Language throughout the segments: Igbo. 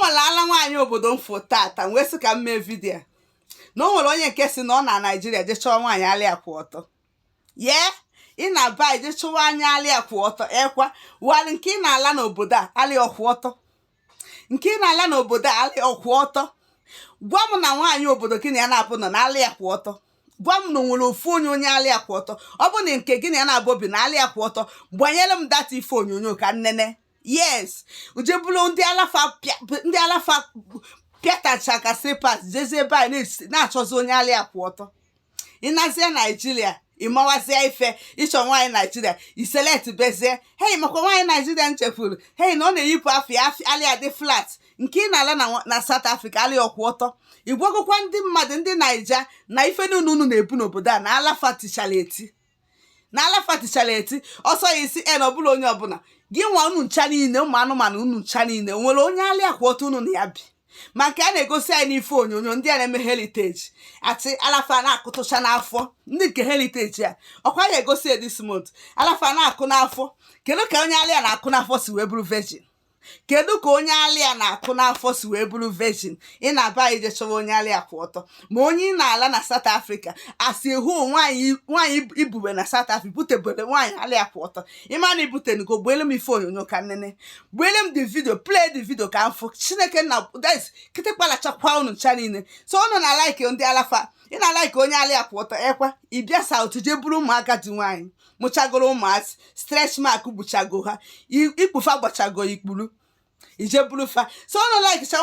nwere ala nwaanyị obodo m fụ tata wee sị ka m mee vidio na o nwere onye nke si na ọ na Naịjirịa je chọọ nwaanyị alịa kwụ ọtọ yee ị na-aba je chọwa anya alịa kwụ ọtọ ekwa wali nke ị na-ala n'obodo a alịa ọkwụ ọtọ nke ị na-ala n'obodo a alịa ọkwụ ọtọ gwa m na nwaanyị obodo gị na ya na-abụ nọ na alịa kwụ ọtọ gwa m na nwere ofu onye alịa kwụ ọtọ ọ bụ na nke gị na ya na-abụ obi na alịa kwụ ọtọ gbanyere m data ife onyonyo ka nnene yes ujebulu ndị alafa pịatacha ka slippers jezie ebe anyị na-achọzi onye alịa kwụ ọtọ ịnazie Naijiria ịmawazie ife ịchọ nwaanyị Naijiria iselect bezie hei makwa nwaanyị Naijiria nchefuru hei na ọ na-eyipụ afọ alịa dị flat nke ị na-ala na South Africa alịa ọkwụ ọtọ igwagokwa ndị mmadụ ndị Naija na ife niile unu na-ebu n'obodo a na alafa tichara eti ọsọ ya isi na ọbụla onye ọbụla gị nwa unu ncha niile ụmụ anụmanụ unu ncha niile nwere onye alịa kwụ ọtọ unu na ya bi ma nke a na-egosi anyị n'ife onyonyo ndị a na-eme heliteji ati alafa na-akụtụcha n'afọ ndị nke heliteji a ọkwa ya egosi edismont alafa na-akụ n'afọ kedu ka onye alịa na-akụ n'afọ si wee bụrụ virgin kedu ka onye alịa na-akụ n'afọ si wee bụrụ virgin ị na-aba ije chọwa onye alịa kwụ ọtọ ma onye ị na-ala na South Africa asị hụ nwaanyị ibube na South Africa butebere nwaanyị alịa kwụ ọtọ ịma na ibutenugo gbeele m ife onyonyo ka nnene gbeele m the video play the video ka mfụ Chineke na guys kịtịkpalachakwa unu ncha niile so unu na like ndị alafa ị na-alaike onye alịa kwụ ọtọ ekwa ịbịa South je bụrụ ụmụaka dị nwaanyị mụchagoro ụmụazị stretch mark gbuchago ha ikpufa gbachago ikpuru ije buru fa so unu like cha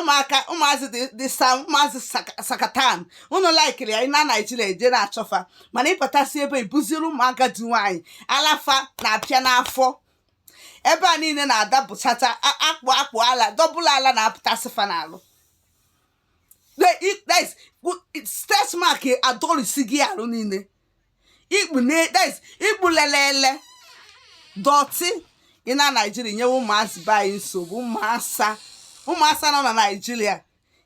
ụmụazị dị sam ụmụazị sakatan unu like ya na Naijiria eje na-achọfa mana ịpụtasị ebe ibuziri ụmụaka dị nwaanyị alafa na-apịa n'afọ ebe a niile na-adapụchacha akpụ ala dọbụla ala na-apụtasị fa n'alụ stretch mark adọrisi gị arụ niile ikpu lelele dọtị ị na Naijiria nyewe ụmụazị be anyị nsogbu ụmụasa nọ na Naijiria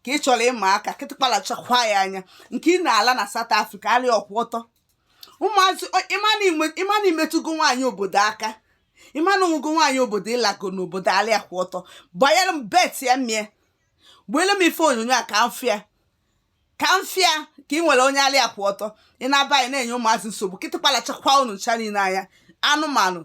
ka ị chọrọ ịma aka kịtịkpalachakwa ya anya nke ị na-ala na South Africa alịa ọkwụ ọtọ ụmụazị ịma na imetụgo nwaanyị obodo aka ịma na onwego nwaanyị obodo ịlago n'obodo alịa kwụ ọtọ gbanyere m bet ya mmie gbeele m ife onyonyo a ka mfịa ka ị nwere onye alịa kwụ ọtọ ị na-aba anyị na-enye ụmụazị nsogbu kịtịkpalachakwa unu ncha niile anya anụmanụ